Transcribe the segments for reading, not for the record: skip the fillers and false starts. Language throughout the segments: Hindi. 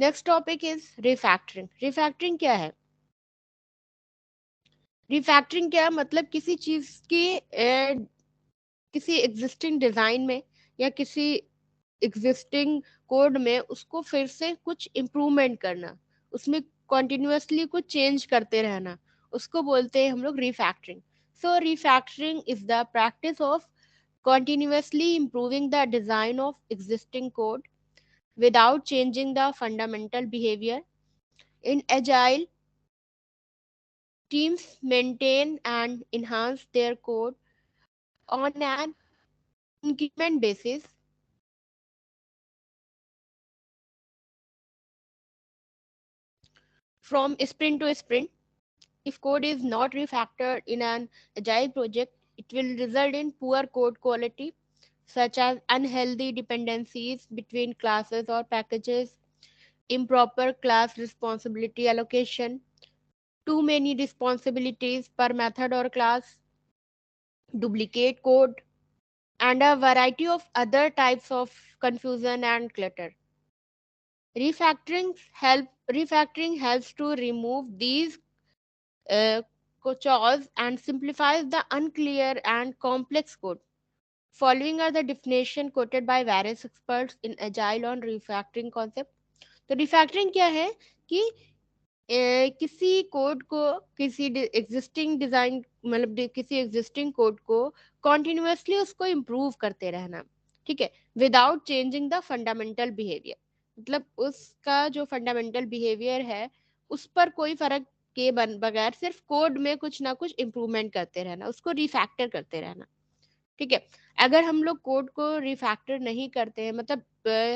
Next topic is refactoring. Refactoring क्या है? रिफैक्टरिंग क्या मतलब किसी चीज की किसी एग्जिस्टिंग डिजाइन में या किसी एग्जिस्टिंग कोड में उसको फिर से कुछ इम्प्रूवमेंट करना, उसमें कॉन्टिन्यूअसली कुछ चेंज करते रहना, उसको बोलते हैं हम लोग refactoring. So refactoring is the practice of continuously improving the design of existing code without changing the fundamental behavior. In agile, teams maintain and enhance their code on an increment basis. From sprint to sprint, if code is not refactored in an agile project, it will result in poor code quality, such as unhealthy dependencies between classes or packages, improper class responsibility allocation, too many responsibilities per method or class, duplicate code, and a variety of other types of confusion and clutter. Refactoring helps to remove these uh, chores and simplifies the unclear and complex code. Following are the definition quoted by various experts in agile on refactoring concept. तो रिफैक्टरिंग क्या है कि किसी कोड को, किसी एग्जिस्टिंग डिजाइन मतलब किसी एग्जिस्टिंग कोड को कॉन्टिन्यूसली उसको इम्प्रूव करते रहना, ठीक है, without changing the fundamental behaviour. मतलब उसका जो फंडामेंटल बिहेवियर है उस पर कोई फर्क के बगैर सिर्फ कोड में कुछ ना कुछ इम्प्रूवमेंट करते रहना, उसको रिफैक्टर करते रहना, ठीक है। अगर हम लोग कोड को रिफैक्टर नहीं करते हैं, मतलब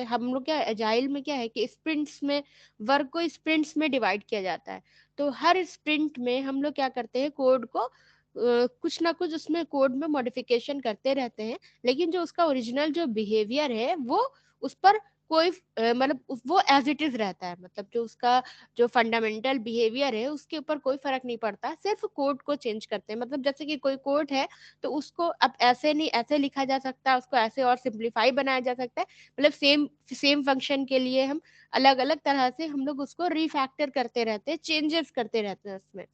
हम लोग क्या एजाइल में क्या है कि स्प्रिंट्स में वर्क को स्प्रिंट्स में डिवाइड किया जाता है। तो हर स्प्रिंट में हम लोग क्या करते हैं, कोड को कुछ ना कुछ उसमें कोड में मॉडिफिकेशन करते रहते हैं, लेकिन जो उसका ओरिजिनल जो बिहेवियर है वो उस पर कोई मतलब वो एज इट इज रहता है। मतलब जो उसका जो फंडामेंटल बिहेवियर है उसके ऊपर कोई फर्क नहीं पड़ता, सिर्फ कोड को चेंज करते हैं। मतलब जैसे कि कोई कोड है तो उसको अब ऐसे नहीं ऐसे लिखा जा सकता है, उसको ऐसे और सिंप्लीफाई बनाया जा सकता है। मतलब सेम सेम फंक्शन के लिए हम अलग अलग तरह से हम लोग उसको रिफैक्टर करते रहते हैं, चेंजेस करते रहते हैं उसमें।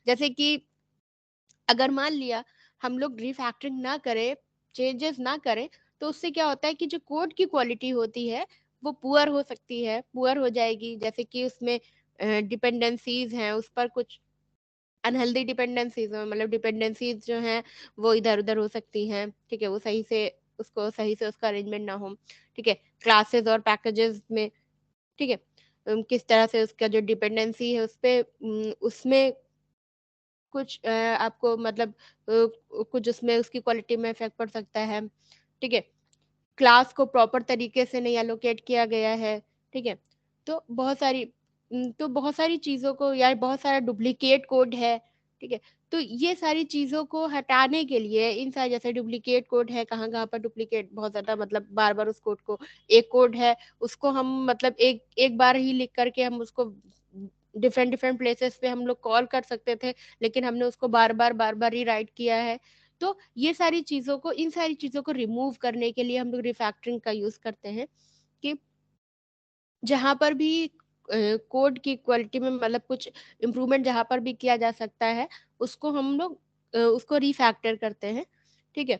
जैसे कि अगर मान लिया हम लोग रिफैक्टरिंग ना करें, चेंजेस ना करें, तो उससे क्या होता है कि जो कोड की क्वालिटी होती है वो पुअर हो सकती है, पुअर हो जाएगी। जैसे कि उसमें डिपेंडेंसीज हैं, उस पर कुछ अनहेल्दी डिपेंडेंसीज हो, मतलब डिपेंडेंसीज जो हैं वो इधर उधर हो सकती हैं, ठीक है, वो सही से उसका अरेंजमेंट ना हो, ठीक है, क्लासेस और पैकेजेस में, ठीक है, किस तरह से उसका जो डिपेंडेंसी है उस पे उसमें कुछ आपको मतलब कुछ उसमें उसकी क्वालिटी में इफेक्ट पड़ सकता है, ठीक है, क्लास को प्रॉपर तरीके से नहीं एलोकेट किया गया है, ठीक है। तो बहुत सारी चीज़ों को, यार बहुत सारा डुप्लीकेट कोड है, ठीक है। तो ये सारी चीज़ों को हटाने के लिए इन सारे जैसे डुप्लीकेट कोड है, कहाँ कहाँ पर डुप्लीकेट बहुत ज़्यादा, मतलब बार बार उस कोड को, एक कोड है उसको हम मतलब एक एक बार ही लिख करके हम उसको डिफरेंट डिफरेंट प्लेसेस पे हम लोग कॉल कर सकते थे, लेकिन हमने उसको बार बार ही राइट किया है। तो ये सारी चीज़ों को, इन सारी चीज़ों को रिमूव करने के लिए हम लोग रिफैक्टरिंग का यूज़ करते हैं कि जहाँ पर भी कोड की क्वालिटी में मतलब कुछ इम्प्रूवमेंट जहाँ पर भी किया जा सकता है उसको हम लोग उसको रिफैक्टर करते हैं, ठीक है।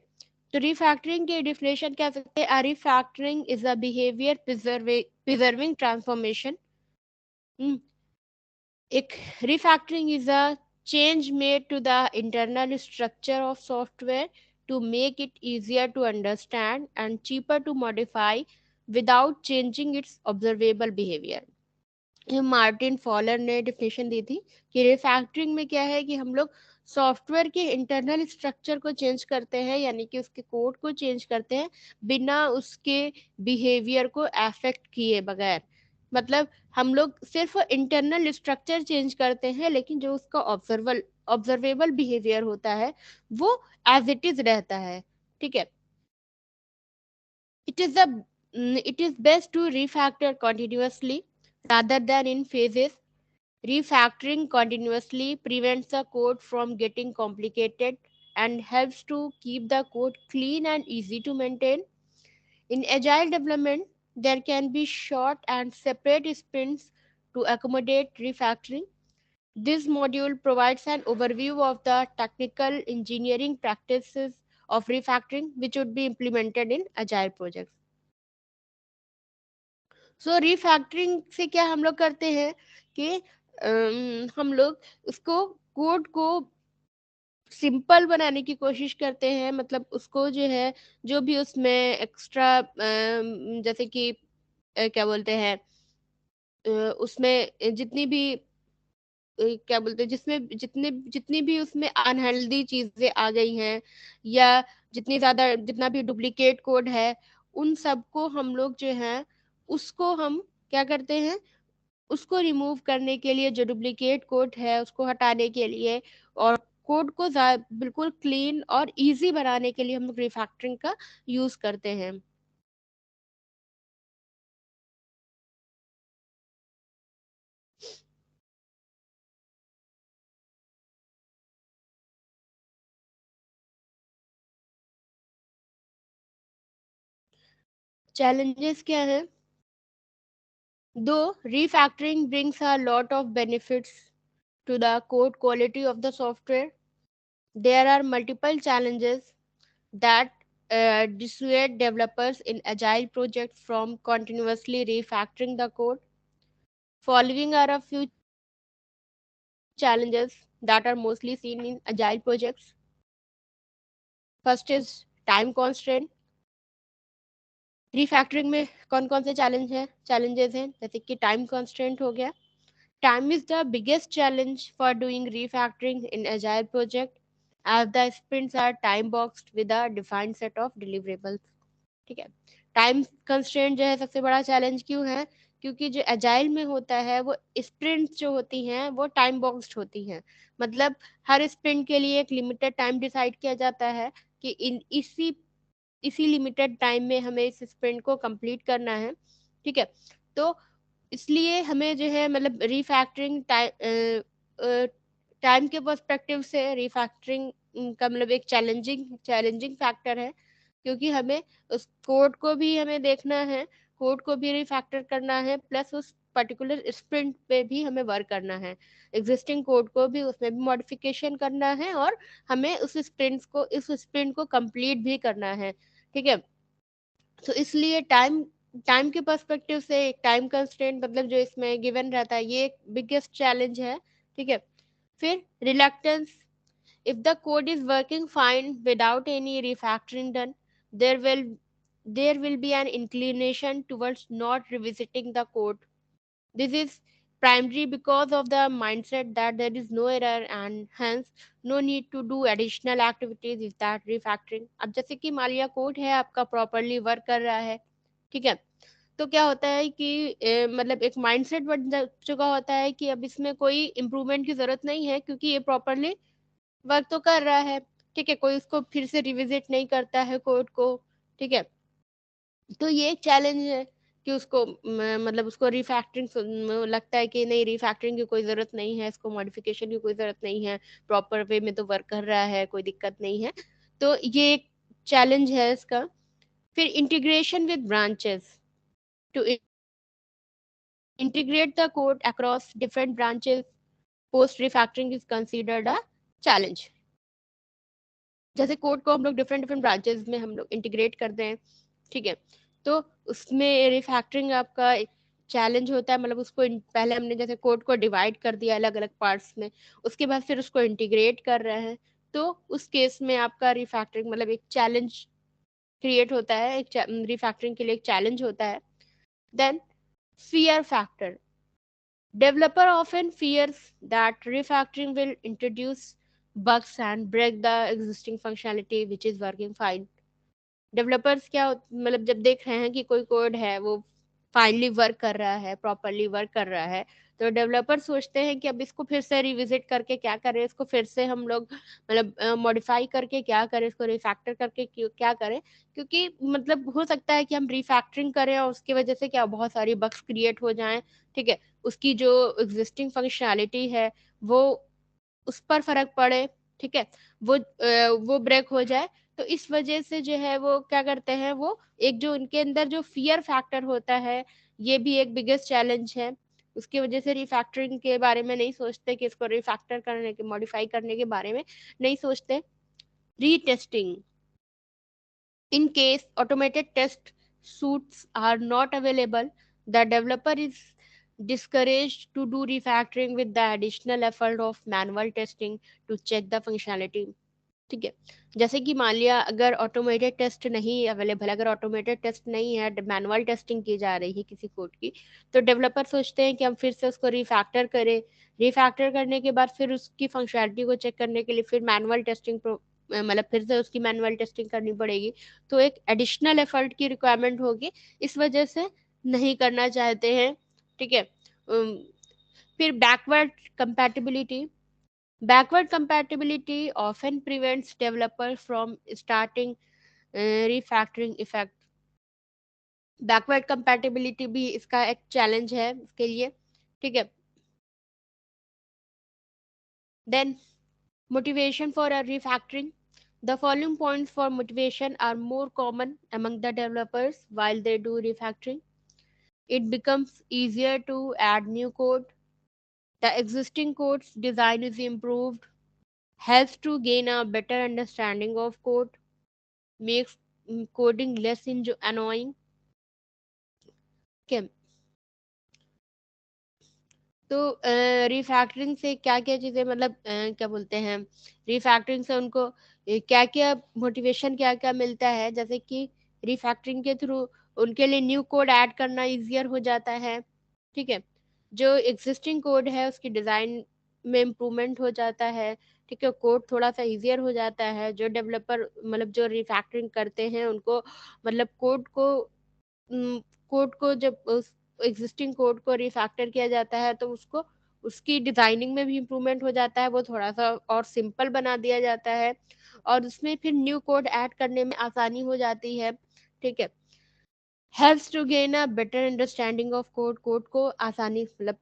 तो रिफैक्टरिंग के डिफिनेशन क्या सकते हैं? Refactoring is a behaviour preserving transformation. एक refactoring is a change made to the internal structure of software to make it easier to understand and cheaper to modify without changing its observable behavior. ये मार्टिन फॉलर ने डिफिनेशन दी थी कि रिफैक्टरिंग में क्या है कि हम लोग सॉफ्टवेयर के इंटरनल स्ट्रक्चर को चेंज करते हैं, यानी कि उसके कोड को चेंज करते हैं बिना उसके बिहेवियर को अफेक्ट किए बगैर। मतलब हम लोग सिर्फ इंटरनल स्ट्रक्चर चेंज करते हैं, लेकिन जो उसका ऑब्जर्वेबल बिहेवियर होता है वो एज इट इज रहता है, ठीक है। It is the it is best to refactor continuously rather than in phases. Refactoring continuously prevents the code from getting complicated and helps to keep the code clean and easy to maintain. In agile development, There can be short and separate sprints to accommodate refactoring. This module provides an overview of the technical engineering practices of refactoring which would be implemented in agile projects. So refactoring से क्या हम लोग करते हैं कि हम लोग उसको कोड को सिंपल बनाने की कोशिश करते हैं, मतलब उसको जो है जो भी उसमें एक्स्ट्रा जैसे कि क्या बोलते हैं उसमें जितनी भी क्या बोलते हैं जिसमें जितनी भी उसमें अनहेल्दी चीजें आ गई हैं या जितनी ज्यादा जितना भी डुप्लीकेट कोड है उन सबको हम लोग जो है उसको हम क्या करते हैं, उसको रिमूव करने के लिए जो डुप्लीकेट कोड है उसको हटाने के लिए और कोड को बिल्कुल क्लीन और इजी बनाने के लिए हम लोग रिफैक्टरिंग का यूज करते हैं। चैलेंजेस क्या है? Though refactoring brings a lot of benefits to the code quality of the software, there are multiple challenges that dissuade developers in agile projects from continuously refactoring the code. Following are a few challenges that are mostly seen in agile projects. First is time constraint. Refactoring में कौन कौन से challenges हैं जैसे कि time constraint हो गया. Time is the biggest challenge for doing refactoring in agile project as the sprints are time boxed with a defined set of deliverables. ठीक है, टाइम कंस्ट्रेंट जो है सबसे बड़ा चैलेंज क्यों है? क्योंकि जो एजाइल में होता है वो स्प्रिंट्स जो होती हैं वो टाइम बॉक्स्ड होती हैं, मतलब हर स्प्रिंट के लिए एक लिमिटेड टाइम डिसाइड किया जाता है कि इन इसी लिमिटेड टाइम में हमें इस स्प्रिंट को कंप्लीट करना है। ठीक है, तो इसलिए हमें जो है मतलब रिफैक्टरिंग टाइम के पर्सपेक्टिव से रिफैक्टरिंग का मतलब एक चैलेंजिंग फैक्टर है, क्योंकि हमें उस कोड को भी हमें देखना है, कोड को भी रिफैक्टर करना है, प्लस उस पर्टिकुलर स्प्रिंट पे भी हमें वर्क करना है, एग्जिस्टिंग कोड को भी उसमें भी मॉडिफिकेशन करना है और हमें उस स्प्रिंट को कंप्लीट भी करना है। ठीक है, तो इसलिए टाइम टाइम के पर्सपेक्टिव से एक टाइम कंस्ट्रेंट मतलब जो इसमें गिवन रहता है ये एक बिगेस्ट चैलेंज है। ठीक है, फिर reluctance, if the code is working fine without any refactoring done, there will there will be an inclination towards not revisiting the code. This is primarily because of the mindset that there is no error and hence no need to do additional activities is that refactoring. अब जैसे कि मान लिया कोड है आपका प्रॉपरली वर्क कर रहा है, ठीक है, तो क्या होता है कि मतलब एक माइंडसेट बन चुका होता है कि अब इसमें कोई इम्प्रूवमेंट की जरूरत नहीं है क्योंकि ये प्रॉपरली वर्क तो कर रहा है। ठीक है, कोई उसको फिर से रिविजिट नहीं करता है कोड को। ठीक है, तो ये एक चैलेंज है कि उसको मतलब उसको रिफैक्टरिंग लगता है कि नहीं रिफैक्टरिंग की कोई ज़रूरत नहीं है, इसको मॉडिफिकेशन की कोई ज़रूरत नहीं है, प्रॉपर वे में तो वर्क कर रहा है, कोई दिक्कत नहीं है। तो ये एक चैलेंज है इसका। फिर integration with branches, to integrate the code across different branches post refactoring is considered a challenge. जैसे कोड को हम लोग डिफरेंट डिफरेंट ब्रांचेस में हम लोग इंटीग्रेट करते हैं, ठीक है, तो उसमें रिफैक्टरिंग आपका एक चैलेंज होता है, मतलब उसको पहले हमने जैसे कोड को डिवाइड कर दिया अलग अलग पार्ट्स में, उसके बाद फिर उसको इंटीग्रेट कर रहे हैं, तो उस केस में आपका रिफैक्टरिंग मतलब एक चैलेंज क्रिएट होता है, एक रिफैक्टरिंग के लिए एक चैलेंज होता है। Then fear factor, developer often fears that refactoring will introduce bugs and break the existing functionality which is working fine. Developers क्या मतलब जब देख रहे हैं कि कोई कोड है वो फाइनली वर्क कर रहा है, प्रॉपरली वर्क कर रहा है, तो डेवलपर सोचते हैं कि अब इसको फिर से रिविजिट करके क्या करें, इसको फिर से हम लोग मतलब मॉडिफाई करके क्या करें, इसको रिफैक्टर करके क्या करें, क्योंकि मतलब हो सकता है कि हम रिफैक्टरिंग करें और उसकी वजह से क्या बहुत सारी बग्स क्रिएट हो जाएं। ठीक है, उसकी जो एग्जिस्टिंग फंक्शनैलिटी है वो उस पर फर्क पड़े, ठीक है, वो ब्रेक हो जाए, तो इस वजह से जो है वो क्या करते हैं, वो एक जो उनके अंदर जो फियर फैक्टर होता है, ये भी एक बिगेस्ट चैलेंज है। उसकी वजह से रिफैक्टरिंग के बारे में नहीं सोचते, कि इसको रिफैक्टर करने के, मॉडिफाई करने के बारे में नहीं सोचते। Retesting, in case automated test suites are not available, the developer is discouraged to do refactoring with the additional effort of manual testing to check the functionality। ठीक है, जैसे कि मान लिया अगर ऑटोमेटेड टेस्ट नहीं अवेलेबल, अगर ऑटोमेटेड टेस्ट नहीं है, मैनुअल टेस्टिंग की जा रही है किसी कोड की, तो डेवलपर सोचते हैं कि हम फिर से उसको रिफैक्टर करें। रिफैक्टर करने के बाद फिर उसकी फंक्शनैलिटी को चेक करने के लिए फिर मैनुअल टेस्टिंग, मतलब फिर से उसकी मैनुअल टेस्टिंग करनी पड़ेगी। तो एक एडिशनल एफर्ट की रिक्वायरमेंट होगी, इस वजह से नहीं करना चाहते हैं। ठीक है। फिर backward compatibility, backward compatibility often prevents developers from starting refactoring effect। Backward compatibility भी इसका एक चैलेंज है इसके लिए। ठीक है। Then motivation for a refactoring, the following points for motivation are more common among the developers while they do refactoring. It becomes easier to add new code, the existing code's design is improved, helps to gain a better understanding of code, makes coding less annoying। Okay, तो रिफैक्टरिंग से क्या क्या चीज़ें, मतलब क्या बोलते हैं, रिफैक्टरिंग से उनको क्या क्या मोटिवेशन क्या क्या मिलता है, जैसे कि रिफैक्टरिंग के थ्रू उनके लिए न्यू कोड ऐड करना इजियर हो जाता है। ठीक है। जो एग्जिस्टिंग कोड है उसकी डिज़ाइन में इम्प्रूवमेंट हो जाता है। ठीक है, कोड थोड़ा सा इजियर हो जाता है। जो डेवलपर, मतलब जो रिफैक्टरिंग करते हैं उनको, मतलब कोड को जब उस एग्जिस्टिंग कोड को रिफैक्टर किया जाता है तो उसको, उसकी डिजाइनिंग में भी इम्प्रूवमेंट हो जाता है, वो थोड़ा सा और सिंपल बना दिया जाता है, और उसमें फिर न्यू कोड ऐड करने में आसानी हो जाती है। ठीक है। Helps to gain a better understanding of code, code को आसानी, मतलब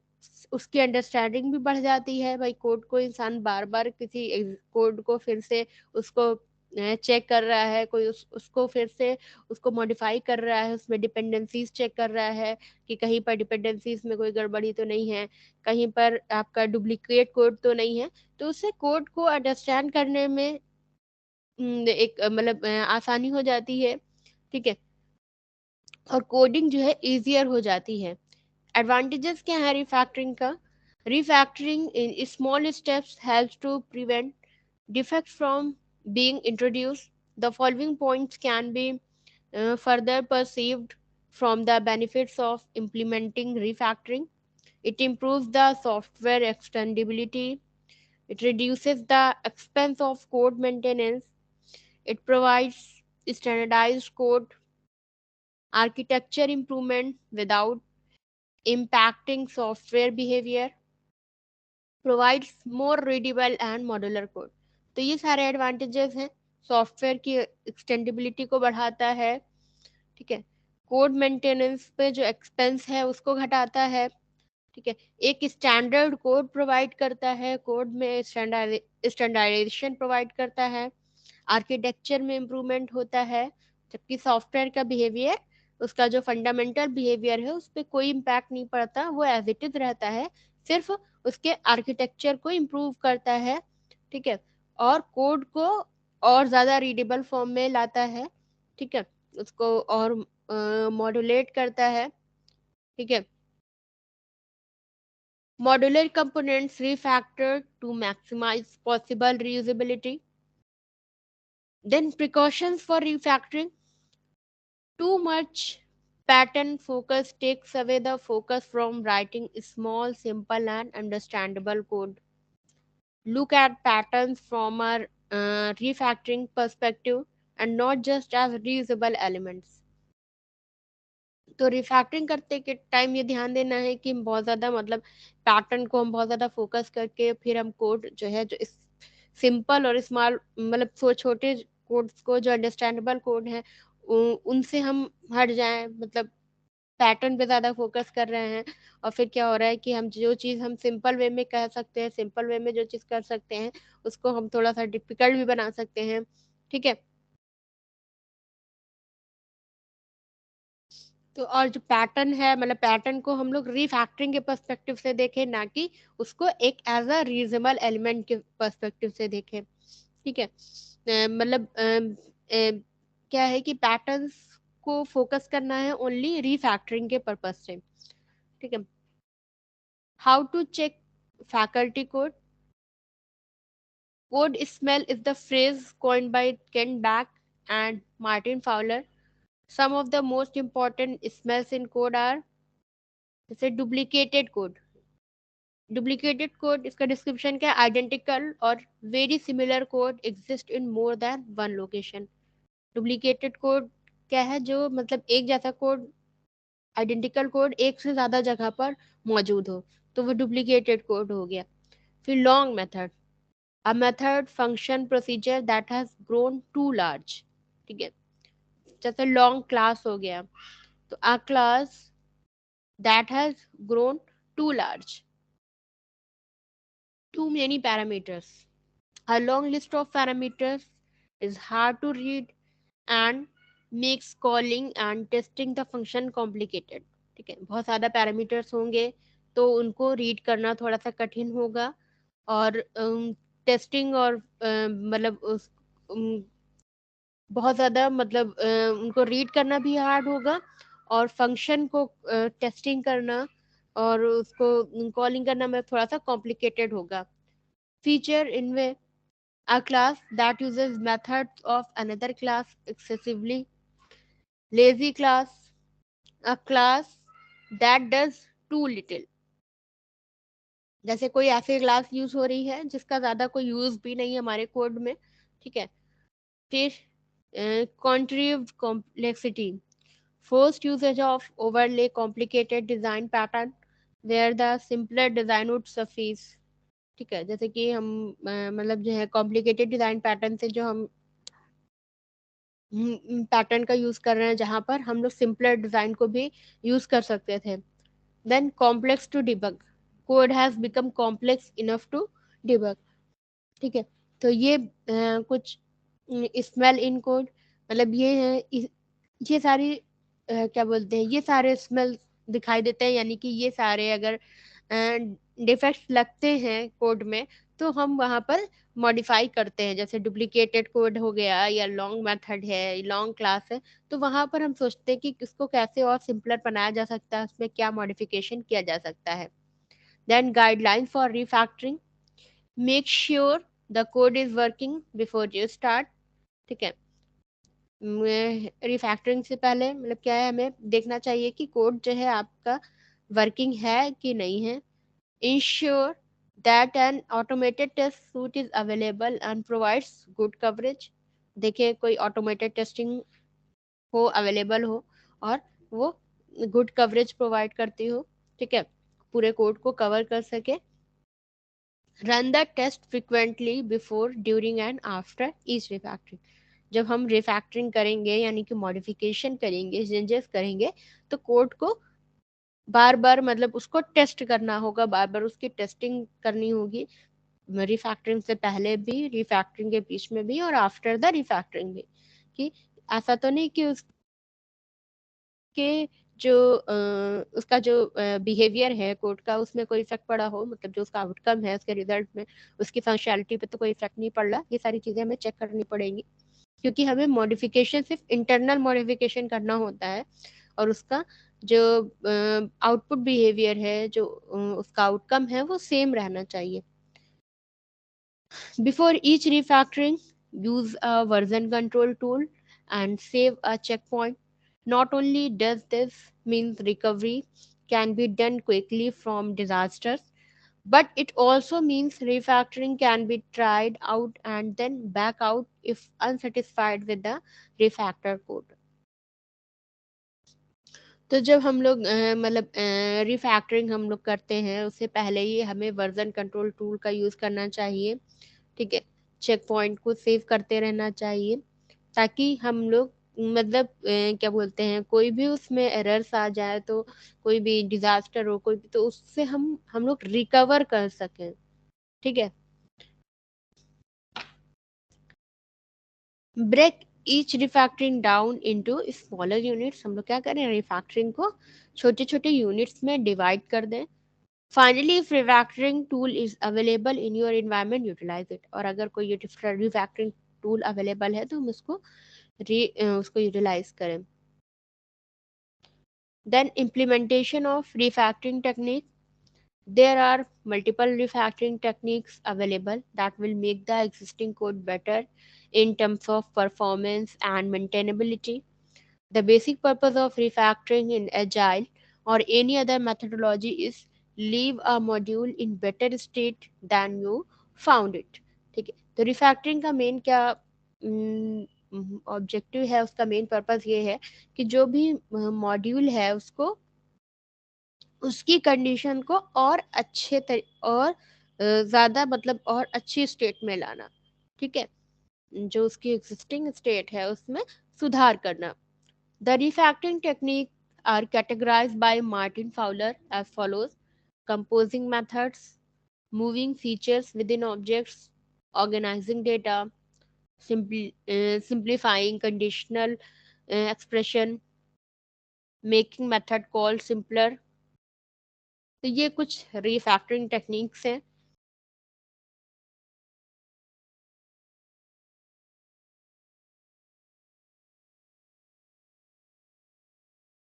उसकी अंडरस्टैंडिंग भी बढ़ जाती है। भाई कोड को इंसान बार बार किसी कोड को फिर से उसको चेक कर रहा है, कोई उसको फिर से उसको मॉडिफाई कर रहा है, उसमें डिपेंडेंसीज चेक कर रहा है कि कहीं पर डिपेंडेंसीज में कोई गड़बड़ी तो नहीं है, कहीं पर आपका डुप्लीकेट कोड तो नहीं है। तो उससे कोड को अंडरस्टैंड करने में एक मतलब आसानी हो जाती है। ठीक है, और कोडिंग जो है इजियर हो जाती है। एडवांटेजेस क्या है रिफैक्टरिंग का? Refactoring in small steps helps to prevent defects from being introduced। The following points can be further perceived from the benefits of implementing refactoring. It improves the software extendability. It reduces the expense of code maintenance. It provides standardized code architecture improvement without impacting software behavior, provides more readable and modular code। तो ये सारे एडवांटेजेस हैं। सॉफ्टवेयर की एक्सटेंडेबिलिटी को बढ़ाता है। ठीक है। कोड मेंटेनेंस पे जो एक्सपेंस है उसको घटाता है। ठीक है। एक स्टैंडर्ड कोड प्रोवाइड करता है, कोड में स्टैंडर्डाइजेशन प्रोवाइड करता है, आर्किटेक्चर में इम्प्रूवमेंट होता है। जबकि सॉफ्टवेयर का बिहेवियर, उसका जो फंडामेंटल बिहेवियर है उस पर कोई इम्पैक्ट नहीं पड़ता, वो एज इट इज रहता है, सिर्फ उसके आर्किटेक्चर को इम्प्रूव करता है। ठीक है। और कोड को और ज़्यादा रीडेबल फॉर्म में लाता है। ठीक है, उसको और मॉड्यूलेट करता है। ठीक है। Modular components refactor to maximize possible reusability। Then precautions for refactoring. Too much pattern focus takes away the focus from writing small, simple, and understandable code. Look at patterns from a refactoring perspective and not just as reusable elements। तो रिफैक्टरिंग करते के टाइम ये ध्यान देना है कि हम बहुत ज़्यादा, मतलब पैटर्न को हम बहुत ज़्यादा फोकस करके फिर हम कोड जो है, जो सिंपल और स्मॉल, मतलब छोटे कोड्स को, जो अंडरस्टैंडेबल कोड है उनसे हम हट जाएं, मतलब पैटर्न पे ज़्यादा फोकस कर रहे हैं। और फिर क्या हो रहा है कि हम जो चीज़ हम सिंपल वे में कह सकते हैं, सिंपल वे में जो चीज़ कर सकते हैं, उसको हम थोड़ा सा डिफिकल्ट भी बना सकते हैं। ठीक है। तो और जो पैटर्न है, मतलब पैटर्न को हम लोग रीफैक्टरिंग के पर्सपेक्टिव से देखें, ना कि उसको एक एज अ रीजनेबल एलिमेंट के पर्सपेक्टिव से देखें। ठीक है, मतलब क्या है कि पैटर्न्स को फोकस करना है ओनली रीफैक्टरिंग के पर्पज से। ठीक है, how to check faulty code. Code smell is the phrase coined by Ken Beck and Martin Fowler. Some of the most important smells in code are जैसे डुप्लीकेटेड कोड। डुप्लीकेटेड कोड, इसका डिस्क्रिप्शन क्या है, आइडेंटिकल और very similar code exist in more than one location. Duplicated code क्या है, जो मतलब एक जैसा कोड, आइडेंटिकल कोड एक से ज्यादा जगह पर मौजूद हो, तो वो डुप्लीकेटेड कोड हो गया। फिर long method, a method function procedure that has grown too large। ठीक है, जैसे लॉन्ग क्लास हो गया, तो a class that has grown too large, too many parameters। A long list of parameters is hard to read and makes calling and testing the function complicated। ठीक है, बहुत ज़्यादा पैरामीटर्स होंगे तो उनको रीड करना थोड़ा सा कठिन होगा, और टेस्टिंग और मतलब उस बहुत ज़्यादा मतलब उनको रीड करना भी हार्ड होगा, और फंक्शन को टेस्टिंग करना और उसको कॉलिंग करना में थोड़ा सा कॉम्प्लिकेटेड होगा। फीचर इनमें a class that uses methods of another class excessively, lazy class, a class that does too little। जैसे कोई ऐसी क्लास यूज हो रही है जिसका ज्यादा कोई यूज भी नहीं है हमारे कोड में। ठीक है, फिर contrived complexity, forced usage of overlay complicated design pattern where the simpler design would suffice। ठीक है, जैसे कि हम मतलब जो है कॉम्प्लिकेटेड डिजाइन पैटर्न से जो हम पैटर्न का यूज कर रहे हैं, जहां पर हम लोग सिंपलर डिजाइन को भी यूज कर सकते थे। Then complex to debug, code has become complex enough to debug. ठीक है, तो ये कुछ स्मेल इन कोड, मतलब ये है, ये सारी क्या बोलते हैं, ये सारे स्मेल दिखाई देते हैं, यानी कि ये सारे अगर डिफेक्ट्स लगते हैं कोड में, तो हम वहां पर मॉडिफाई करते हैं। जैसे डुप्लीकेटेड कोड हो गया, या लॉन्ग मेथड है, लॉन्ग क्लास है, तो वहां पर हम सोचते हैं कि इसको कैसे और सिंपलर बनाया जा सकता है, उसमें क्या मॉडिफिकेशन किया जा सकता है। Then guideline for refactoring, make sure the code is working before you start. ठीक है, रिफैक्टरिंग से पहले मतलब क्या है, हमें देखना चाहिए कि कोड जो है आपका वर्किंग है कि नहीं है। Ensure that an automated test suite is available and provides good coverage. देखिए कोई ऑटोमेटेड टेस्टिंग हो, अवेलेबल हो, और वो गुड कवरेज प्रोवाइड करती हो। ठीक है, पूरे कोड को कवर कर सके। Run the test frequently before, during and after each refactoring. जब हम रिफैक्टरिंग करेंगे यानी कि मॉडिफिकेशन करेंगे, चेंजेस करेंगे, तो कोड को बार बार मतलब उसको टेस्ट करना होगा, बार बार उसकी टेस्टिंग करनी होगी, रिफैक्टरिंग से पहले भी, रिफैक्टरिंग के बीच में भी, और आफ्टर द रिफैक्टरिंग भी। कि ऐसा तो नहीं कि उसके जो उसका जो बिहेवियर है कोड का, उसमें कोई इफेक्ट पड़ा हो, मतलब जो उसका आउटकम है उसके रिजल्ट में, उसकी फंक्शनैलिटी पे तो कोई इफेक्ट नहीं पड़ रहा। ये सारी चीजें हमें चेक करनी पड़ेंगी, क्योंकि हमें मॉडिफिकेशन सिर्फ इंटरनल मॉडिफिकेशन करना होता है, और उसका जो आउटपुट बिहेवियर है, जो उसका आउटकम है, वो सेम रहना चाहिए। Before each refactoring, use a version control tool and save a checkpoint. Not only does this means recovery can be done quickly from disasters, but it also means refactoring can be tried out and then back out if unsatisfied with the refactor code। तो जब हम लोग मतलब रिफैक्टरिंग हम लोग करते हैं, उससे पहले ही हमें वर्जन कंट्रोल टूल का यूज करना चाहिए। ठीक है, चेक पॉइंट को सेव करते रहना चाहिए, ताकि हम लोग मतलब क्या बोलते हैं, कोई भी उसमें एरर्स आ जाए, तो कोई भी डिजास्टर हो कोई भी, तो उससे हम लोग रिकवर कर सकें। ठीक है, break each refactoring down into smaller units. हम लोग क्या करें, refactoring को छोटे छोटे units में divide कर दें. Finally, if refactoring tool is available in your environment, utilize it. और अगर कोई ये refactoring tool available है तो हम उसको utilize करें. Then implementation of refactoring technique. There are multiple refactoring techniques available that will make the existing code better in terms of performance and maintainability. The basic purpose of refactoring in Agile or any other methodology is leave a module in better state than you found it. ठीक है, तो रिफैक्टरिंग का मेन क्या ऑब्जेक्टिव है, उसका मेन पर्पस ये है कि जो भी मॉड्यूल है उसको उसकी कंडीशन को और और ज़्यादा मतलब और अच्छी स्टेट में लाना. ठीक है, जो उसकी एग्जिस्टिंग स्टेट है उसमें सुधार करना. The refactoring technique are categorized by Martin Fowler as follows: composing methods, moving features within objects, organizing data, simplifying conditional expression, making method call simpler. तो ये कुछ रिफैक्टरिंग टेक्निक्स हैं